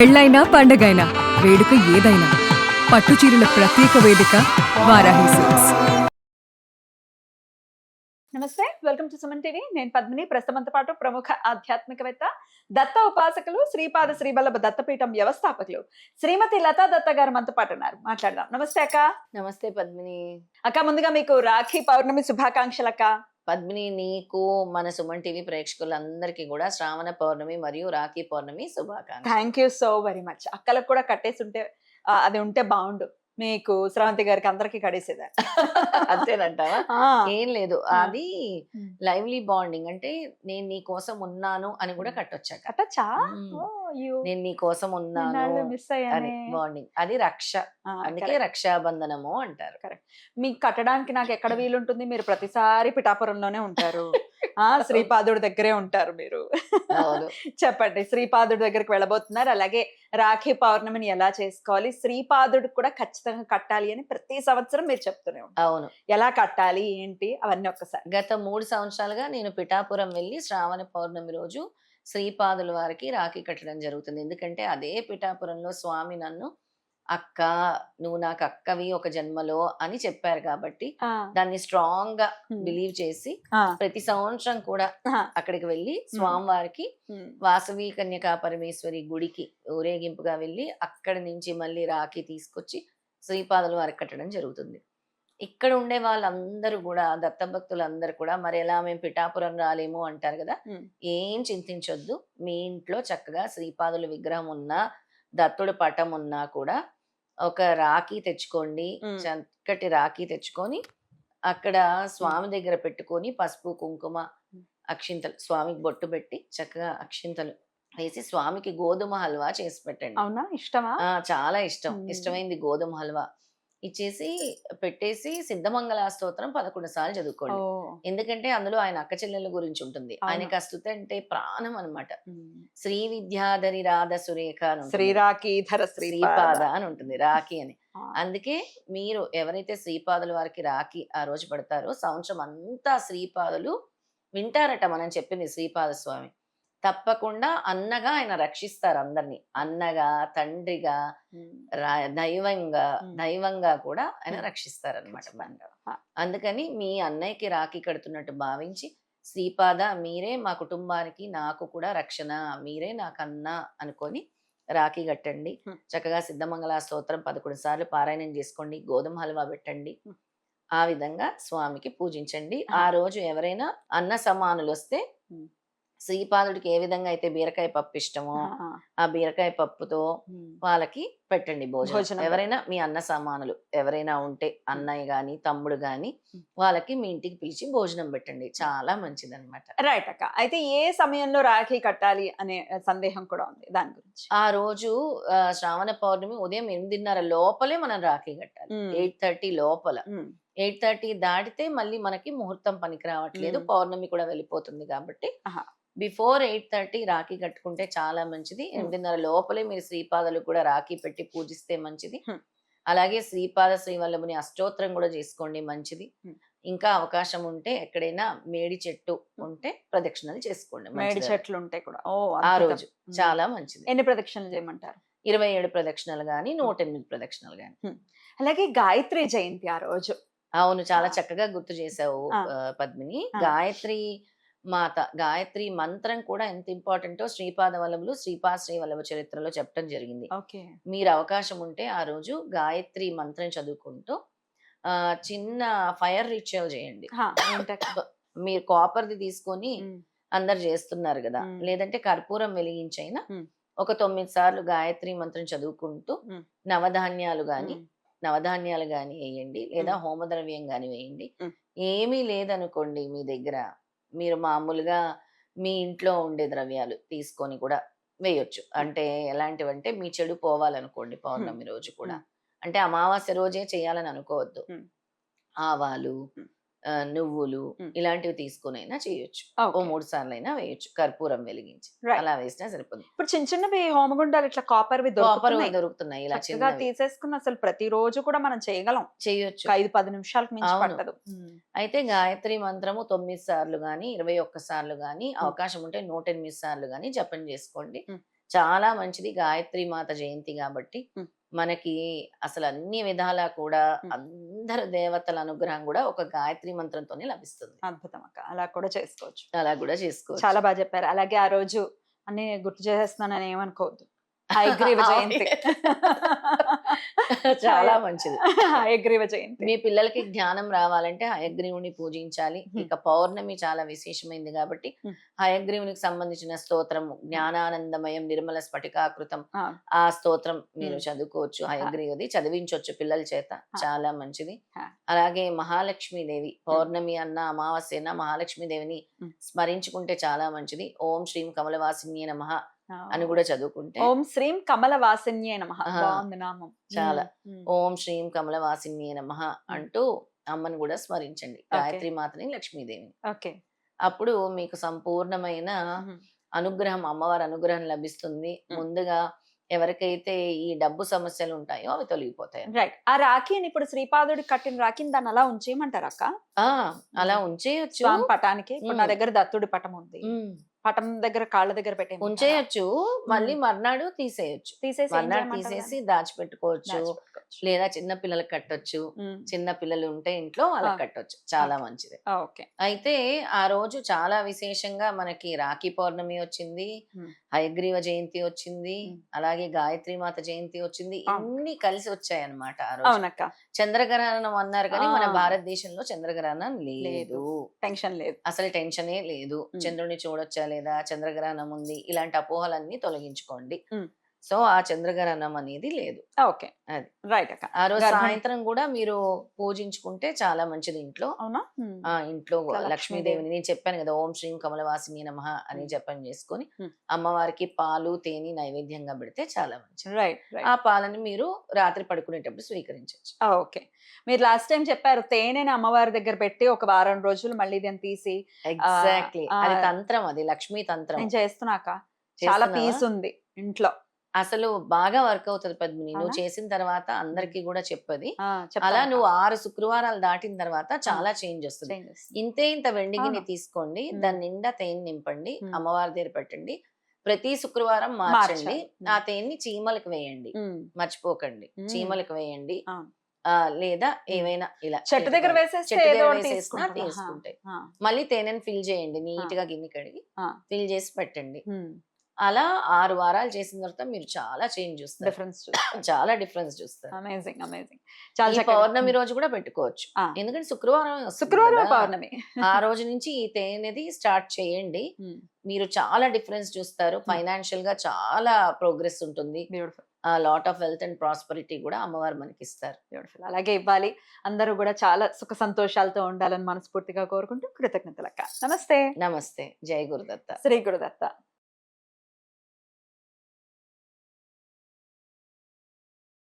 పెళ్ళైనా పండగైనా వేడుక ఏదైనా పట్టు చీరల ప్రత్యేక వేదిక వారాహి సిల్క్స్. నమస్తే, వెల్కమ్ టు సుమన్ టీవీ. నేను పద్మిని. ప్రస్తుతంతో పాటు ప్రముఖ ఆధ్యాత్మికవేత్త, దత్త ఉపాసకులు, శ్రీపాద శ్రీవల్లభ దత్తపీఠం వ్యవస్థాపకులు శ్రీమతి లతా దత్త గారు మనతో పాటు ఉన్నారు. మాట్లాడదాం. నమస్తే అక్క. నమస్తే పద్మిని. అక్క, ముందుగా మీకు రాఖీ పౌర్ణమి శుభాకాంక్షలు అక్క. పద్మిని, నీకు మన సుమన్ టీవీ ప్రేక్షకులందరికీ కూడా శ్రావణ పౌర్ణమి మరియు రాఖీ పౌర్ణమి శుభాకాంక్షలు. Thank you so very much. అక్కలకు కూడా కట్టేసి ఉంటే అది ఉంటే బాగుండు. మీకు శ్రావంతి గారికి అందరికి కడేసేదా? అంతేనంటావా? ఏం లేదు, ఆ. అది లైవ్లీ బాండింగ్. అంటే నేను నీ కోసం ఉన్నాను అని కూడా కట్టొచ్చాక, కట్టచ్చా? నేను నీ కోసం ఉన్నాను మిస్ అని అయ్యానే. బాండింగ్. అది రక్ష, అందుకే రక్షాబంధనము అంటారు. మీకు కట్టడానికి నాకు ఎక్కడ వీలుంటుంది? మీరు ప్రతిసారి పిఠాపురంలోనే ఉంటారు. శ్రీపాదుడి దగ్గరే ఉంటారు మీరు. అవును. చెప్పండి, శ్రీపాదుడి దగ్గరికి వెళ్ళబోతున్నారు. అలాగే రాఖీ పౌర్ణమిని ఎలా చేసుకోవాలి, శ్రీపాదుడికి కూడా ఖచ్చితంగా కట్టాలి అని ప్రతి సంవత్సరం మీరు చెప్తూనే ఉంటారు. అవును. ఎలా కట్టాలి ఏంటి అవన్నీ ఒక్కసారి. గత 3 సంవత్సరాలుగా నేను పిఠాపురం వెళ్ళి శ్రావణ పౌర్ణమి రోజు శ్రీపాదుల వారికి రాఖీ కట్టడం జరుగుతుంది. ఎందుకంటే అదే పిఠాపురంలో స్వామి నన్ను అక్క, నువ్వు నాకు అక్కవి ఒక జన్మలో అని చెప్పారు కాబట్టి దాన్ని స్ట్రాంగ్ గా బిలీవ్ చేసి ప్రతి సంవత్సరం కూడా అక్కడికి వెళ్ళి స్వామివారికి వాసవి కన్యకా పరమేశ్వరి గుడికి ఊరేగింపుగా వెళ్ళి అక్కడి నుంచి మళ్ళీ రాఖీ తీసుకొచ్చి శ్రీపాదుల వారికి కట్టడం జరుగుతుంది. ఇక్కడ ఉండే వాళ్ళందరూ కూడా, దత్తభక్తులందరూ కూడా, మరి ఎలా మేము పిఠాపురం రాలేము అంటారు కదా. ఏం చింతించొద్దు, మీ ఇంట్లో చక్కగా శ్రీపాదుల విగ్రహం ఉన్నా, దత్తుడి పటం ఉన్నా కూడా ఒక రాఖీ తెచ్చుకోండి. చక్కటి రాఖీ తెచ్చుకొని అక్కడ స్వామి దగ్గర పెట్టుకొని పసుపు కుంకుమ అక్షింతలు, స్వామికి బొట్టు పెట్టి చక్కగా అక్షింతలు వేసి స్వామికి గోధుమ హల్వా చేసి పెట్టండి. అవునా? ఇష్టమా? చాలా ఇష్టం. ఇష్టమైంది గోధుమ హల్వా ఇచ్చేసి పెట్టేసి సిద్ధమంగళ స్తోత్రం 11 సార్లు చదువుకోండి. ఎందుకంటే అందులో ఆయన అక్క చెల్లెల గురించి ఉంటుంది. ఆయనకి ఆ స్తుతి అంటే ప్రాణం అన్నమాట. శ్రీ విద్యాధరి రాధ సురేఖ అని ఉంటుంది. శ్రీరాఖీధర శ్రీపాద అని ఉంటుంది, రాఖీ అని. అందుకే మీరు ఎవరైతే శ్రీపాదుల వారికి రాఖీ ఆ రోజు పడతారో సంవత్సరం అంతా శ్రీపాదులు వింటారట మనం చెప్పింది శ్రీపాద స్వామి. తప్పకుండా అన్నగా ఆయన రక్షిస్తారు అందరినీ. అన్నగా, తండ్రిగా, దైవంగా కూడా ఆయన రక్షిస్తారనమాట. అందుకని మీ అన్నయ్యకి రాఖీ కడుతున్నట్టు భావించి, శ్రీపాద మీరే మా కుటుంబానికి, నాకు కూడా రక్షణ, మీరే నాకన్నా అనుకొని రాఖీ కట్టండి. చక్కగా సిద్ధమంగళ స్తోత్రం 11 సార్లు పారాయణం చేసుకోండి. గోధుమ హల్వా పెట్టండి. ఆ విధంగా స్వామికి పూజించండి. ఆ రోజు ఎవరైనా అన్న సమానులు వస్తే శ్రీపాదుడికి ఏ విధంగా అయితే బీరకాయ పప్పు ఇష్టమో ఆ బీరకాయ పప్పుతో వాళ్ళకి పెట్టండి భోజనం. ఎవరైనా మీ అన్న సమానులు ఎవరైనా ఉంటే, అన్నయ్య గాని తమ్ముడు గాని, వాళ్ళకి మీ ఇంటికి పిలిచి భోజనం పెట్టండి. చాలా మంచిది అనమాట. రైట్ అక్క. అయితే ఏ సమయంలో రాఖీ కట్టాలి అనే సందేహం కూడా ఉంది దాని గురించి. ఆ రోజు శ్రావణ పౌర్ణమి ఉదయం 8:30 లోపలే మనం రాఖీ కట్టాలి. 8:30 లోపల. 8:30 దాటితే మళ్ళీ మనకి ముహూర్తం పనికి రావట్లేదు. పౌర్ణమి కూడా వెళ్ళిపోతుంది కాబట్టి బిఫోర్ 8:30 రాఖీ కట్టుకుంటే చాలా మంచిది. 8:30 లోపలే మీరు శ్రీపాదులకు కూడా రాఖీ పెట్టి పూజిస్తే మంచిది. అలాగే శ్రీపాద శ్రీవల్లభుని అష్టోత్తరం కూడా చేసుకోండి, మంచిది. ఇంకా అవకాశం ఉంటే ఎక్కడైనా మేడి చెట్టు ఉంటే ప్రదక్షిణలు చేసుకోండి. మేడి చెట్లు ఉంటే కూడా ఆ రోజు చాలా మంచిది. ఎన్ని ప్రదక్షిణలు చేయమంటారు? 27 ప్రదక్షిణలు గాని, 108 ప్రదక్షిణలు గాని. అలాగే గాయత్రి జయంతి ఆ రోజు. అవును, చాలా చక్కగా గుర్తు చేసావు పద్మిని. గాయత్రి మాత, గాయత్రి మంత్రం కూడా ఎంత ఇంపార్టెంటో శ్రీపాద వల్లభులు శ్రీపాద శ్రీవల్లభ చరిత్రలో చెప్పడం జరిగింది. మీరు అవకాశం ఉంటే ఆ రోజు గాయత్రి మంత్రం చదువుకుంటూ చిన్న ఫైర్ రిచువల్ చేయండి. మీరు కాపర్ది తీసుకొని అందరు చేస్తున్నారు కదా, లేదంటే కర్పూరం వెలిగించైనా ఒక 9 సార్లు గాయత్రి మంత్రం చదువుకుంటూ నవధాన్యాలు గాని వేయండి, లేదా హోమద్రవ్యం గాని వేయండి. ఏమీ లేదనుకోండి మీ దగ్గర, మీరు మామూలుగా మీ ఇంట్లో ఉండే ద్రవ్యాలు తీసుకొని కూడా వేయొచ్చు. అంటే ఎలాంటివంటే, మీ చెడు పోవాలనుకోండి పౌర్ణమి రోజు కూడా, అంటే అమావాస్య రోజే చేయాలని అనుకోవద్దు. ఆవాలు, నువ్వులు ఇలాంటివి తీసుకునైనా చేయొచ్చు. 3 సార్లు అయినా వేయొచ్చు కర్పూరం వెలిగించి. అలా వేసినా సరిపోతుంది. ఇప్పుడు చిన్న చిన్నవి హోమగుండాలు ఇట్లా కాపర్ దొరుకుతున్నాయి. ఇలా చిన్నగా తీసేసుకుని అసలు ప్రతిరోజు కూడా మనం చేయొచ్చు. 5-10 నిమిషాలకు మించి పట్టదు. అయితే గాయత్రి మంత్రము 9 సార్లు గాని, 21 సార్లు గాని, అవకాశం ఉంటే 108 సార్లు గాని జపం చేసుకోండి. చాలా మంచిది గాయత్రి మాత జయంతి కాబట్టి ఉమ్. మనకి అసలు అన్ని విధాలా కూడా ఉమ్. అందరు దేవతల అనుగ్రహం కూడా ఒక గాయత్రి మంత్రంతోనే లభిస్తుంది. అద్భుతం అక్క, అలా కూడా చేసుకోవచ్చు. అలా కూడా చేసుకోవచ్చు. చాలా బాగా చెప్పారు. అలాగే ఆ రోజు అన్ని గుర్తు చేసేస్తున్నానని ఏమనుకోవద్దు. హయగ్రీవ జయంతి. చాలా మంచిది. హయగ్రీవ జయంతి. మీ పిల్లలకి జ్ఞానం రావాలంటే హయగ్రీవుని పూజించాలి. ఇక పౌర్ణమి చాలా విశేషమైంది కాబట్టి హయగ్రీవునికి సంబంధించిన స్తోత్రము జ్ఞానానందమయం నిర్మల స్ఫటికాకృతం ఆ. ఆ స్తోత్రం మీరు చదువుకోవచ్చు. హయగ్రీవుది చదివించవచ్చు పిల్లల చేత, చాలా మంచిది. అలాగే మహాలక్ష్మీదేవి పౌర్ణమి అన్న అమావాస్య అన్న మహాలక్ష్మీదేవిని స్మరించుకుంటే చాలా మంచిది. ఓం శ్రీం కమలవాసిన్యే నమః అని కూడా చదువుకుంటే. ఓం శ్రీం కమలవాసిన్యే నమః. బాగుంది నామం చాలా. ఓం శ్రీం కమలవాసిన్యే నమః అంటూ అమ్మని కూడా స్మరించండి, గాయత్రి మాతని లక్ష్మీదేవిని. ఓకే. అప్పుడు మీకు సంపూర్ణమైన అనుగ్రహం, అమ్మవారి అనుగ్రహం లభిస్తుంది. ముందుగా ఎవరికైతే ఈ డబ్బు సమస్యలు ఉంటాయో అవి తొలగిపోతాయి. రైట్. ఆ రాఖీని ఇప్పుడు శ్రీపాదుడి కట్టిన రాఖీని దాన్ని అలా ఉంచేయమంటారు అక్క? అలా ఉంచేయచ్చు. స్వామి పటానికి. ఇప్పుడు నా దగ్గర దత్తుడి పటం ఉంది, పటం దగ్గర కాళ్ళ దగ్గర పెట్టే ఉంచేయచ్చు. మళ్ళీ మర్నాడు తీసేయచ్చు. మర్నాడు తీసేసి దాచిపెట్టుకోవచ్చు, లేదా చిన్న పిల్లలకు కట్టొచ్చు. చిన్న పిల్లలు ఉంటే ఇంట్లో వాళ్ళకి కట్టొచ్చు, చాలా మంచిది. ఓకే. అయితే ఆ రోజు చాలా విశేషంగా మనకి రాఖీ పౌర్ణమి వచ్చింది, హయగ్రీవ జయంతి వచ్చింది, అలాగే గాయత్రి మాత జయంతి వచ్చింది. ఇన్ని కలిసి వచ్చాయి అన్నమాట ఆ రోజు. అవునక్క. చంద్రగ్రహణం అన్నారు కానీ మన భారతదేశంలో చంద్రగ్రహణం లేదు. టెన్షన్ లేదు, అసలు టెన్షనే లేదు. చంద్రుని చూడొచ్చా లేదా, చంద్రగ్రహణం ఉంది, ఇలాంటి అపోహలన్నీ తొలగించుకోండి. సో ఆ చంద్రగ్రహణం అనేది లేదు. ఓకే. అది రైట్ అక్క. ఆ రోజు సాయంత్రం కూడా మీరు పూజించుకుంటే చాలా మంచిది ఇంట్లో. అవునా? ఇంట్లో లక్ష్మీదేవిని నేను చెప్పాను కదా, ఓం శ్రీం కమలవాసిని నమః అని జపం చేసుకొని అమ్మవారికి పాలు తేనె నైవేద్యంగా పెడితే చాలా మంచిది. రైట్. ఆ పాలని మీరు రాత్రి పడుకునేటప్పుడు స్వీకరించవచ్చు. ఓకే. మీరు లాస్ట్ టైం చెప్పారు తేనెని అమ్మవారి దగ్గర పెట్టి ఒక వారం రోజులు మళ్ళీ దాన్ని తీసి. ఎగ్జాక్ట్లీ, అది తంత్రం, అది లక్ష్మీ తంత్రం. నేను చేస్తున్నాక చాలా పీస్ ఉంది ఇంట్లో. అసలు బాగా వర్క్ అవుతుంది పద్మిని. నువ్వు చేసిన తర్వాత అందరికి కూడా చెప్పది. అలా నువ్వు 6 శుక్రవారాలు దాటిన తర్వాత చాలా చేంజ్ వస్తుంది. ఇంత వెండి గిన్నె తీసుకోండి, దాని నిండా తేనె నింపండి, అమ్మవారి దగ్గర పెట్టండి. ప్రతి శుక్రవారం మార్చండి. ఆ తేనెని చీమలకు వేయండి, మర్చిపోకండి. చీమలకు వేయండి, లేదా ఏమైనా ఇలా చెట్టు దగ్గర వేసేసినా తీసుకుంటాయి. మళ్ళీ తేనెని ఫిల్ చేయండి, నీట్ గా గిన్నె కడిగి ఫిల్ చేసి పెట్టండి. అలా 6 వారాలు చేసిన తర్వాత మీరు చాలా చేంజ్ చూస్తారు, చాలా డిఫరెన్స్ చూస్తారు. Amazing, amazing. ఈ పౌర్ణమి రోజు కూడా పెట్టుకోవచ్చు, ఎందుకంటే శుక్రవారం పౌర్ణమి. ఆ రోజు నుంచి ఈ తేనెది స్టార్ట్ చేయండి. మీరు చాలా డిఫరెన్స్ చూస్తారు. ఫైనాన్షియల్ గా చాలా ప్రోగ్రెస్ ఉంటుంది. Lot of wealth and prosperity కూడా అమ్మవారు మనకి ఇస్తారు. బ్యూటిఫుల్. అలాగే ఇవ్వాలి. అందరూ కూడా చాలా సుఖ సంతోషాలతో ఉండాలని మనస్ఫూర్తిగా కోరుకుంటూ కృతజ్ఞతలక్క. నమస్తే. నమస్తే. జై గురుదత్త. శ్రీ గురుదత్త.